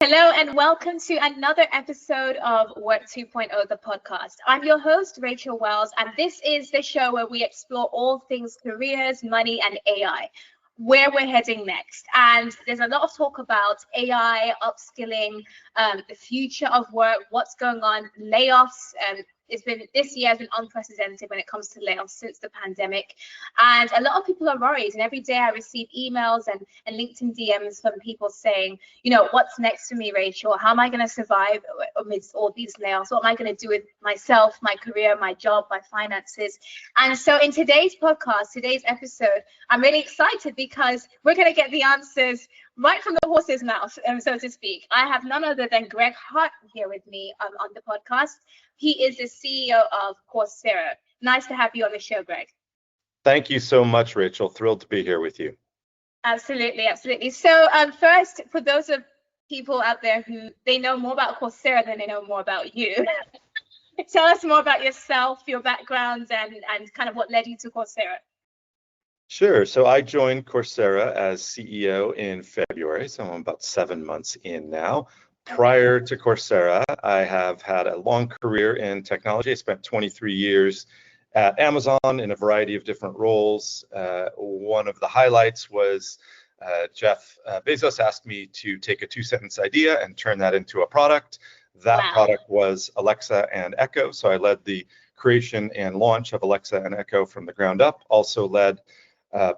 Hello and welcome to another episode of Work 2.0, the podcast. I'm your host, Rachel Wells, and this is the show where we explore all things careers, money, and AI, where we're heading next. And there's a lot of talk about AI, upskilling, the future of work, what's going on, layoffs. This year has been unprecedented when it comes to layoffs since the pandemic, and a lot of people are worried. And every day I receive emails and LinkedIn DMs from people saying, what's next for me, Rachel? How am I going to survive amidst all these layoffs? What am I going to do with myself, my career, my job, my finances? And so in today's podcast, today's episode, I'm really excited because we're going to get the answers right from the horse's mouth, so to speak. I have none other than Greg Hart here with me on the podcast. He is the CEO of Coursera. Nice to have you on the show, Greg. Thank you so much, Rachel. Thrilled to be here with you. Absolutely, absolutely. So first, for those of people out there who they know more about Coursera than they know more about you, tell us more about yourself, your background, and kind of what led you to Coursera. Sure. So I joined Coursera as CEO in February, so I'm about 7 months in now. Prior to Coursera, I have had a long career in technology. I spent 23 years at Amazon in a variety of different roles. One of the highlights was Jeff Bezos asked me to take a 2-sentence idea and turn that into a product. That product was Alexa and Echo. So I led the creation and launch of Alexa and Echo from the ground up. Also led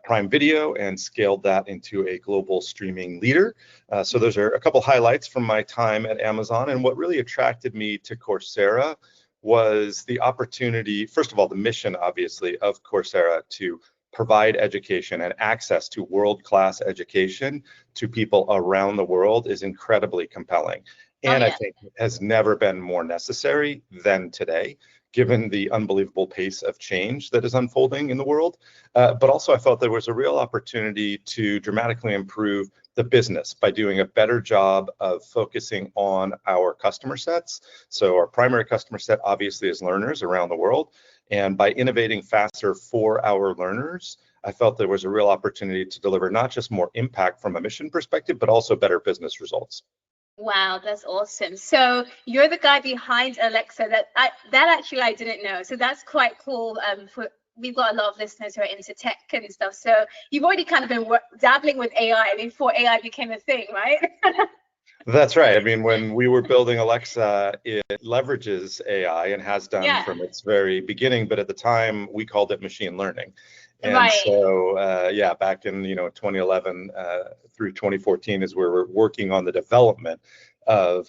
Prime Video and scaled that into a global streaming leader. So those are a couple highlights from my time at Amazon. And what really attracted me to Coursera was the opportunity, first of all, the mission, obviously, of Coursera to provide education and access to world-class education to people around the world is incredibly compelling. And I think has never been more necessary than today, given the unbelievable pace of change that is unfolding in the world. But also I felt there was a real opportunity to dramatically improve the business by doing a better job of focusing on our customer sets. So our primary customer set obviously is learners around the world. And by innovating faster for our learners, I felt there was a real opportunity to deliver not just more impact from a mission perspective, but also better business results. Wow, that's awesome. So you're the guy behind Alexa. That actually I didn't know. So that's quite cool. We've got a lot of listeners who are into tech and stuff. So you've already kind of been dabbling with AI before AI became a thing, right? That's right. I mean, when we were building Alexa, it leverages AI and has done from its very beginning. But at the time, we called it machine learning. And so, back in 2011 through 2014 is where we're working on the development of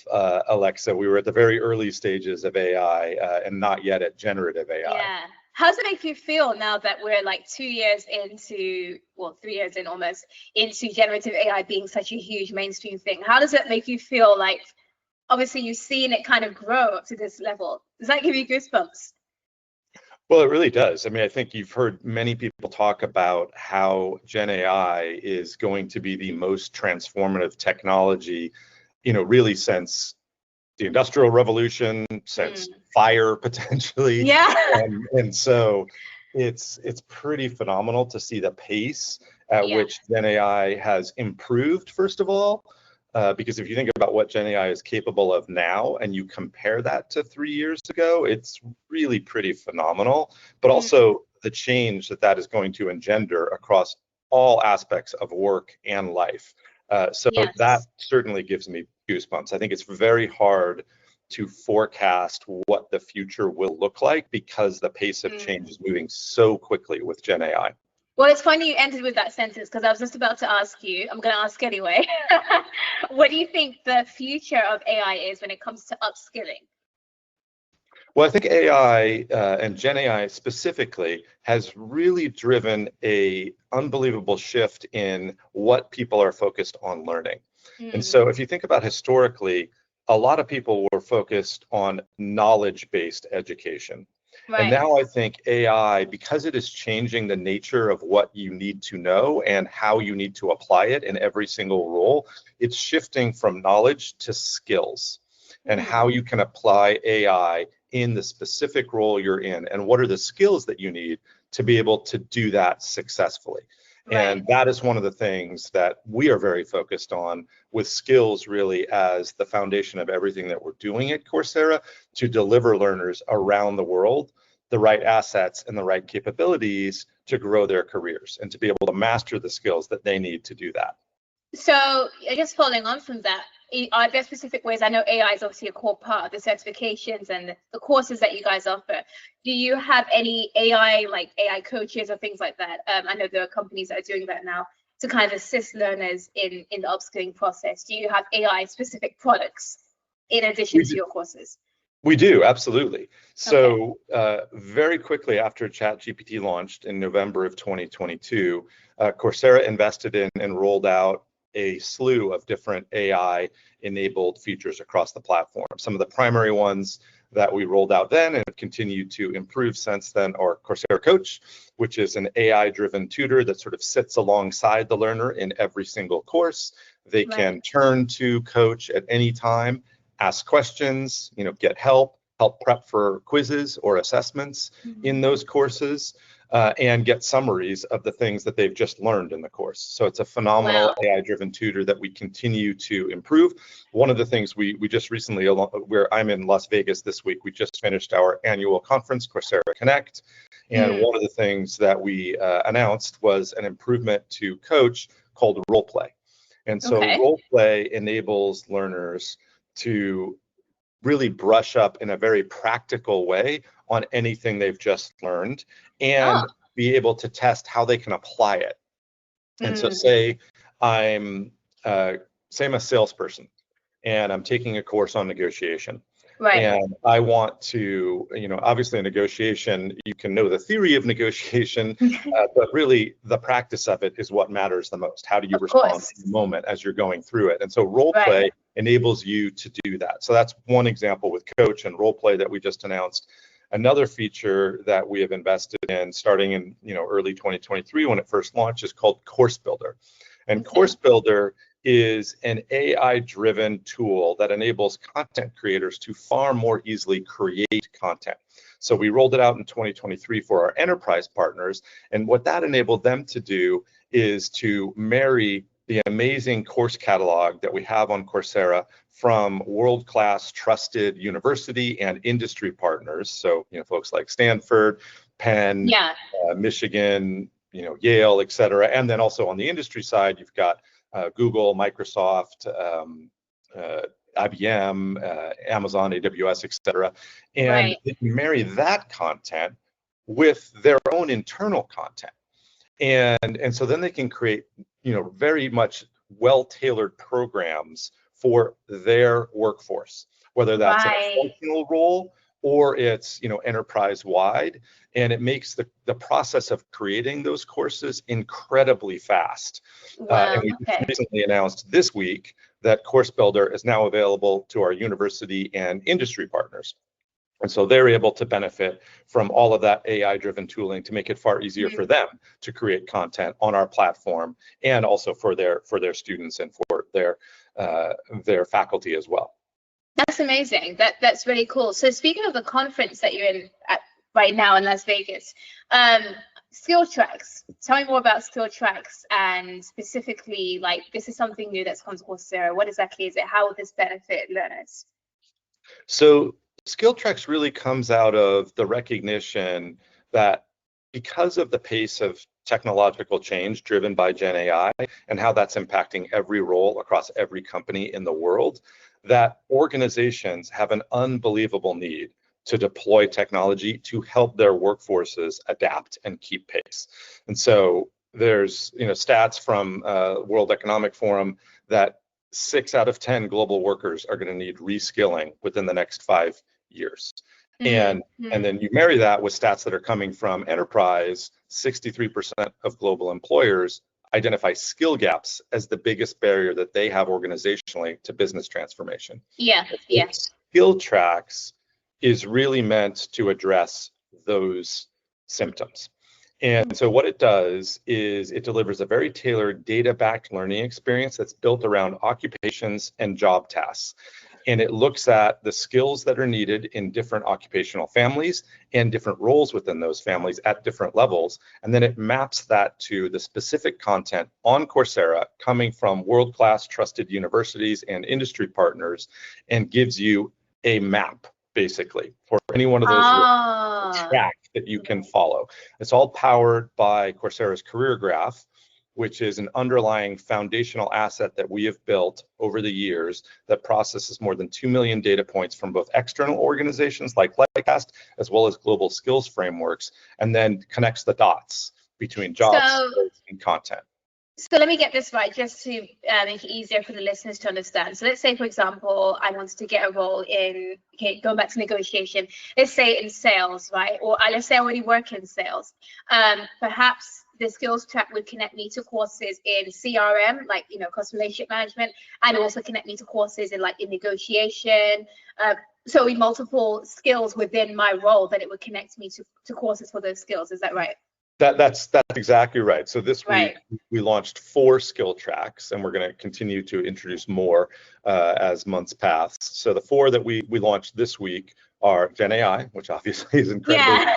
Alexa. We were at the very early stages of AI and not yet at generative AI. Yeah. How does it make you feel now that we're like 2 years into, 3 years in almost, into generative AI being such a huge mainstream thing? How does it make you feel? Like, obviously you've seen it kind of grow up to this level. Does that give you goosebumps? Well, it really does. I mean, I think you've heard many people talk about how Gen AI is going to be the most transformative technology, really since the Industrial Revolution, since fire potentially. Yeah. And so it's pretty phenomenal to see the pace at which Gen AI has improved, first of all. Because if you think about what Gen AI is capable of now and you compare that to 3 years ago, it's really pretty phenomenal, but also the change that is going to engender across all aspects of work and life. So that certainly gives me goosebumps. I think it's very hard to forecast what the future will look like because the pace of change is moving so quickly with Gen AI. Well, it's funny you ended with that sentence because I was just about to ask you, I'm going to ask anyway, what do you think the future of AI is when it comes to upskilling? Well, I think AI and Gen AI specifically has really driven an unbelievable shift in what people are focused on learning. And so if you think about historically, a lot of people were focused on knowledge-based education. And now I think AI, because it is changing the nature of what you need to know and how you need to apply it in every single role, it's shifting from knowledge to skills and how you can apply AI in the specific role you're in and what are the skills that you need to be able to do that successfully. And that is one of the things that we are very focused on, with skills really as the foundation of everything that we're doing at Coursera, to deliver learners around the world the right assets and the right capabilities to grow their careers and to be able to master the skills that they need to do that. So I guess following on from that, are there specific ways? I know AI is obviously a core part of the certifications and the courses that you guys offer. Do you have any AI, like AI coaches or things like that? I know there are companies that are doing that now to kind of assist learners in the upskilling process. Do you have AI specific products in addition to your courses? We do, absolutely. So very quickly after ChatGPT launched in November of 2022, Coursera invested in and rolled out a slew of different AI-enabled features across the platform. Some of the primary ones that we rolled out then and have continued to improve since then are Coursera Coach, which is an AI-driven tutor that sort of sits alongside the learner in every single course. They can turn to Coach at any time, ask questions, get help prep for quizzes or assessments in those courses, and get summaries of the things that they've just learned in the course. So it's a phenomenal AI-driven tutor that we continue to improve. One of the things we just recently, where I'm in Las Vegas this week, we just finished our annual conference, Coursera Connect. And one of the things that we announced was an improvement to Coach called role play. And so role play enables learners to really brush up in a very practical way on anything they've just learned and be able to test how they can apply it. And so say I'm a salesperson and I'm taking a course on negotiation. And I want to, obviously in negotiation, you can know the theory of negotiation, but really the practice of it is what matters the most. How do you respond in the moment as you're going through it? And so role play enables you to do that. So that's one example with Coach and role play that we just announced. Another feature that we have invested in starting in early 2023 when it first launched is called Course Builder. And Course Builder is an AI-driven tool that enables content creators to far more easily create content. So we rolled it out in 2023 for our enterprise partners. And what that enabled them to do is to marry the amazing course catalog that we have on Coursera from world-class trusted university and industry partners. So, folks like Stanford, Penn, Michigan, Yale, et cetera. And then also on the industry side, you've got Google, Microsoft, IBM, Amazon, AWS, et cetera. And they can marry that content with their own internal content. And so then they can create, very much well-tailored programs for their workforce, whether that's in a functional role or it's, enterprise-wide. And it makes the process of creating those courses incredibly fast. And we recently announced this week that Course Builder is now available to our university and industry partners. And so they're able to benefit from all of that AI-driven tooling to make it far easier for them to create content on our platform, and also for their students and for their faculty as well. That's amazing. That's really cool. So speaking of the conference that you're in right now in Las Vegas, skill tracks. Tell me more about skill tracks, and specifically, like, this is something new that's come to Coursera. What exactly is it? How will this benefit learners? So skill tracks really comes out of the recognition that because of the pace of technological change driven by Gen AI and how that's impacting every role across every company in the world, that organizations have an unbelievable need to deploy technology to help their workforces adapt and keep pace. And so there's stats from World Economic Forum that 6 out of 10 global workers are going to need reskilling within the next 5 years. And then you marry that with stats that are coming from enterprise. 63% of global employers identify skill gaps as the biggest barrier that they have organizationally to business transformation. Skill tracks is really meant to address those symptoms. And so what it does is it delivers a very tailored data-backed learning experience that's built around occupations and job tasks. and it looks at the skills that are needed in different occupational families and different roles within those families at different levels. And then it maps that to the specific content on Coursera coming from world-class trusted universities and industry partners, and gives you a map basically for any one of those track that you can follow. It's all powered by Coursera's Career Graph, which is an underlying foundational asset that we have built over the years that processes more than 2 million data points from both external organizations like Lightcast, as well as global skills frameworks, and then connects the dots between jobs and content. So let me get this right, just to make it easier for the listeners to understand. So let's say, for example, I wanted to get a role in, going back to negotiation, let's say in sales, right? Or let's say I already work in sales. Perhaps the skills track would connect me to courses in CRM, like, customer relationship management, and also connect me to courses in negotiation. So in multiple skills within my role, that it would connect me to courses for those skills. Is that right? That's exactly right. So this week we launched 4 skill tracks, and we're going to continue to introduce more as months pass. So the 4 that we launched this week are Gen AI, which obviously is incredibly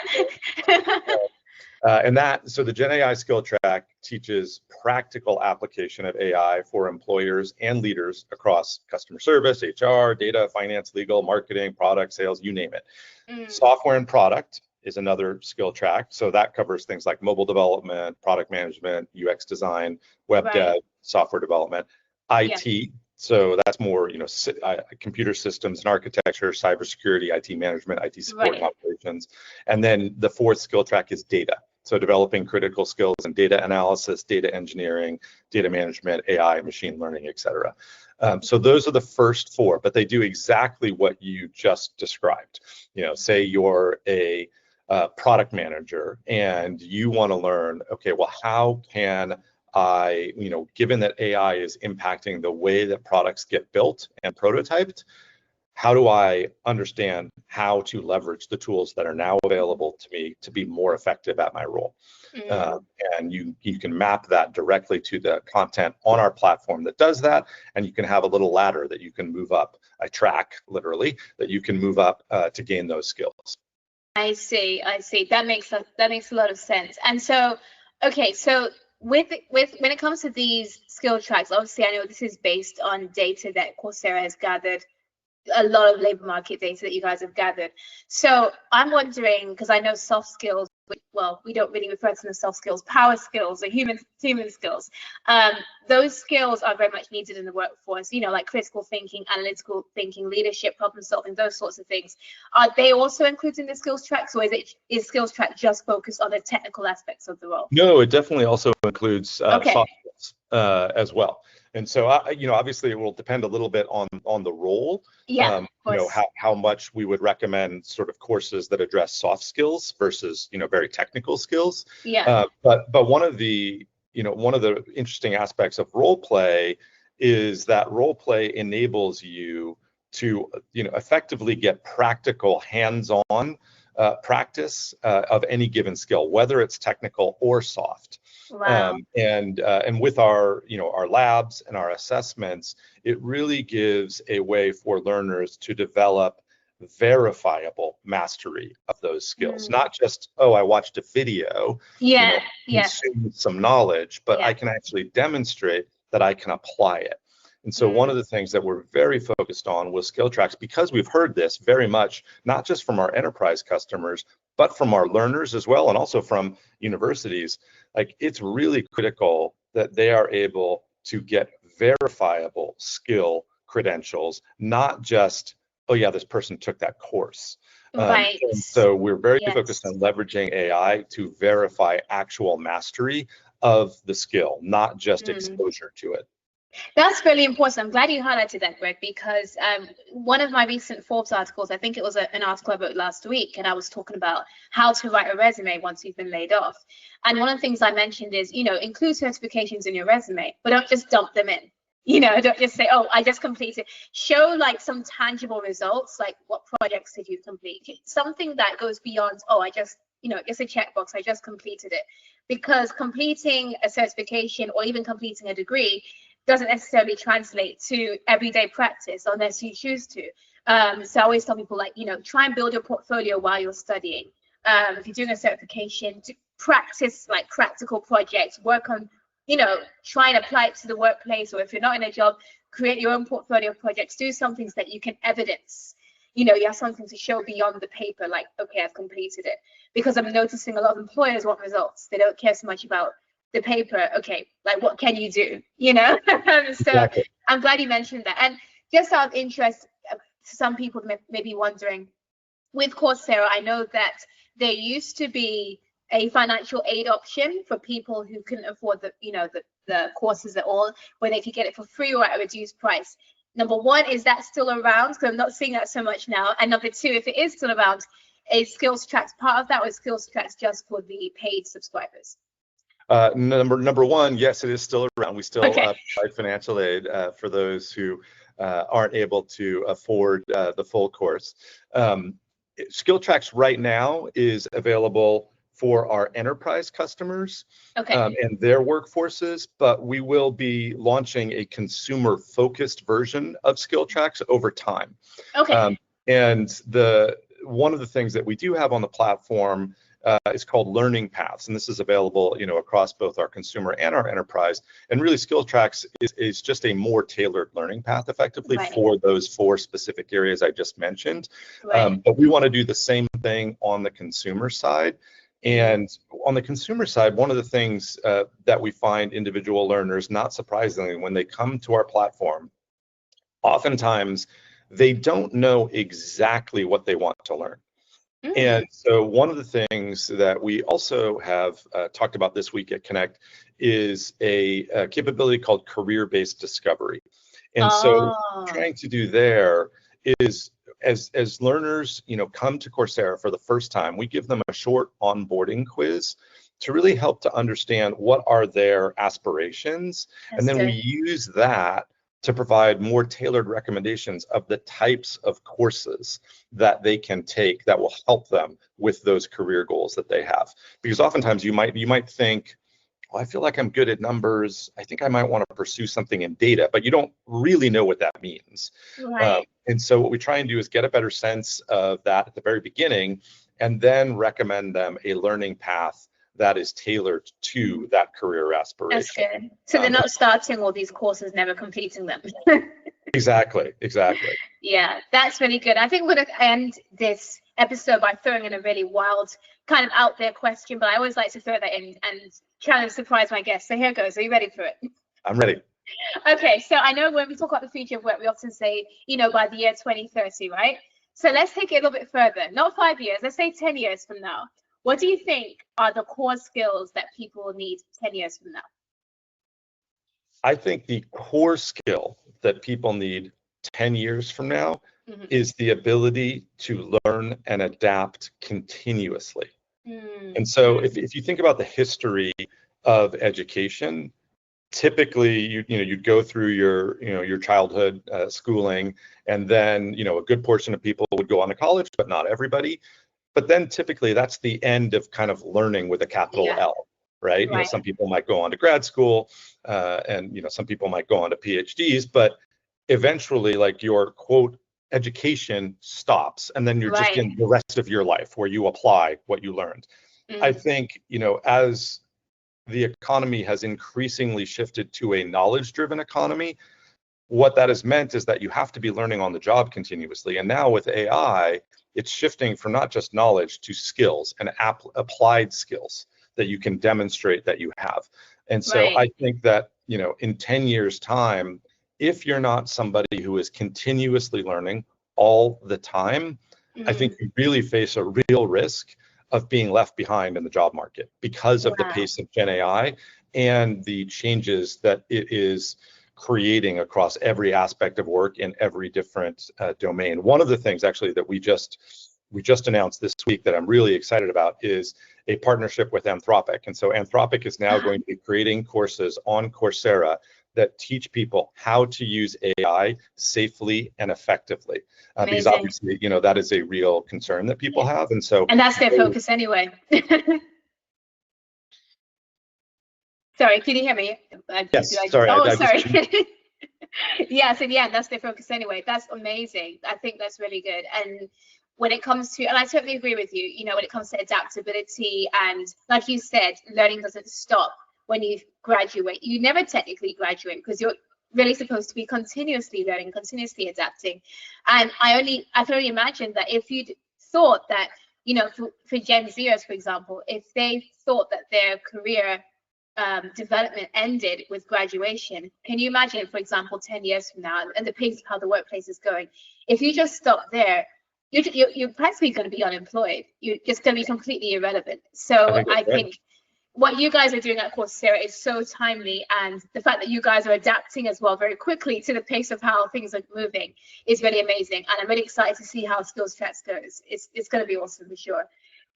so the Gen AI skill track teaches practical application of AI for employers and leaders across customer service, HR, data, finance, legal, marketing, product, sales, you name it. Software and product is another skill track. So that covers things like mobile development, product management, UX design, web dev, software development, IT. So that's more, computer systems and architecture, cybersecurity, IT management, IT support and operations. And then the 4th skill track is data. So developing critical skills in data analysis, data engineering, data management, AI, machine learning, et cetera. So those are the first 4, but they do exactly what you just described. Say you're a product manager and you want to learn, okay, well, how can I, given that AI is impacting the way that products get built and prototyped, how do I understand how to leverage the tools that are now available to me to be more effective at my role? And you can map that directly to the content on our platform that does that, and you can have a little ladder that you can move up, a track literally, that you can move up to gain those skills. I see. That makes a lot of sense. And so, okay, so with when it comes to these skill tracks, obviously I know this is based on data that Coursera has gathered, a lot of labor market data that you guys have gathered. So I'm wondering, because I know soft skills, well, we don't really refer to them as soft skills, power skills or human skills. Those skills are very much needed in the workforce, like critical thinking, analytical thinking, leadership, problem solving, those sorts of things. Are they also included in the skills tracks, or is skills track just focused on the technical aspects of the role? No, it definitely also includes soft skills as well. And so, obviously it will depend a little bit on the role. How much we would recommend sort of courses that address soft skills versus, very technical skills. But one of the interesting aspects of role play is that role play enables you to, effectively get practical hands-on practice of any given skill, whether it's technical or soft. And with our labs and our assessments, it really gives a way for learners to develop verifiable mastery of those skills. Not just, I watched a video, consumed some knowledge, but I can actually demonstrate that I can apply it. And so one of the things that we're very focused on with skill tracks, because we've heard this very much, not just from our enterprise customers, but from our learners as well, and also from universities, it's really critical that they are able to get verifiable skill credentials, not just, this person took that course. And so we're very focused on leveraging AI to verify actual mastery of the skill, not just exposure to it. That's really important. I'm glad you highlighted that, Greg, because one of my recent Forbes articles, I think it was an article I wrote last week, and I was talking about how to write a resume once you've been laid off. And one of the things I mentioned is, include certifications in your resume, but don't just dump them in. Don't just say, I just completed. Show some tangible results, like what projects did you complete? Something that goes beyond, it's a checkbox, I just completed it. Because completing a certification or even completing a degree doesn't necessarily translate to everyday practice unless you choose to. So I always tell people, like, try and build your portfolio while you're studying. If you're doing a certification, to practice like practical projects, work on, try and apply it to the workplace, or if you're not in a job, create your own portfolio of projects, do some things that you can evidence. You have something to show beyond the paper, like, okay, I've completed it. Because I'm noticing a lot of employers want results. They don't care so much about the paper. Okay, like, what can you do? So Exactly. I'm glad you mentioned that. And just out of interest, some people may be wondering, with Coursera, I know that there used to be a financial aid option for people who couldn't afford the courses at all, where they could get it for free or at a reduced price. Number one, is that still around? Because I'm not seeing that so much now. And number two, if it is still around, is Skills Tracks part of that, or is Skills Tracks just for the paid subscribers? Number one, yes, it is still around. We still Okay. provide financial aid for those who aren't able to afford the full course. SkillTracks right now is available for our enterprise customers and their workforces, but we will be launching a consumer-focused version of SkillTracks over time. Okay. And one of the things that we do have on the platform is called learning paths, and this is available, across both our consumer and our enterprise. And really, SkillTracks is just a more tailored learning path, effectively, for those 4 specific areas I just mentioned. But we want to do the same thing on the consumer side. And on the consumer side, one of the things that we find individual learners, not surprisingly, when they come to our platform, oftentimes they don't know exactly what they want to learn. And so one of the things that we also have talked about this week at Connect is a capability called career-based discovery. And so trying to do there is, as learners, come to Coursera for the first time, we give them a short onboarding quiz to really help to understand what are their aspirations. And then we use that to provide more tailored recommendations of the types of courses that they can take that will help them with those career goals that they have. Because oftentimes you might think, well, I feel like I'm good at numbers, I think I might want to pursue something in data, but you don't really know what that means. And so what we try and do is get a better sense of that at the very beginning, and then recommend them a learning path that is tailored to that career aspiration. That's good. So they're not starting all these courses, never completing them. Exactly. Yeah, that's really good. I think we're going to end this episode by throwing in a really wild, kind of out there question, but I always like to throw that in and try to surprise my guests. So here goes. Are you ready for it? I'm ready. Okay, so I know when we talk about the future of work, we often say, by the year 2030, right? So let's take it a little bit further. Not 5 years, let's say 10 years from now. What do you think are the core skills that people need 10 years from now? I think the core skill that people need 10 years from now is the ability to learn and adapt continuously. And so if you think about the history of education, typically you'd go through your childhood schooling, and then a good portion of people would go on to college, but not everybody. But then typically that's the end of kind of learning with a capital L, right? Some people might go on to grad school, and some people might go on to PhDs, but eventually, like, your quote education stops, and then you're just in the rest of your life where you apply what you learned. I think as the economy has increasingly shifted to a knowledge-driven economy, what that has meant is that you have to be learning on the job continuously. And now with AI, it's shifting from not just knowledge to skills and applied skills that you can demonstrate that you have. And so I think that, in 10 years' time, if you're not somebody who is continuously learning all the time, I think you really face a real risk of being left behind in the job market because of the pace of Gen AI and the changes that it is creating across every aspect of work in every different domain. One of the things actually that we just announced this week that I'm really excited about is a partnership with Anthropic. And so Anthropic is now going to be creating courses on Coursera that teach people how to use AI safely and effectively. Because obviously, that is a real concern that people have. And so, and that's their focus anyway. Sorry, can you hear me? Yes, sorry. Oh, I sorry. just, Yes, and yeah, that's their focus anyway. That's amazing. I think that's really good. And when it comes to, and I totally agree with you, you know, when it comes to adaptability and like you said, learning doesn't stop when you graduate. You never technically graduate because you're really supposed to be continuously learning, continuously adapting. And I can only imagine that if you'd thought that, you know, for Gen Zers, for example, if they thought that their career development ended with graduation, can you imagine, for example, 10 years from now and the pace of how the workplace is going? If you just stop there, you're practically going to be unemployed. You're just going to be completely irrelevant. So I think what you guys are doing at Coursera is so timely, and the fact that you guys are adapting as well very quickly to the pace of how things are moving is really amazing. And I'm really excited to see how Skills Tracks goes. It's going to be awesome for sure.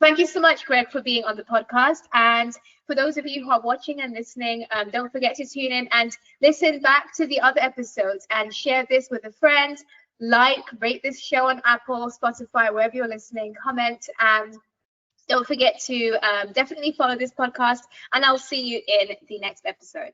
Thank you so much, Greg, for being on the podcast. And for those of you who are watching and listening, don't forget to tune in and listen back to the other episodes and share this with a friend. Like, rate this show on Apple, Spotify, wherever you're listening, comment, and don't forget to definitely follow this podcast. And I'll see you in the next episode.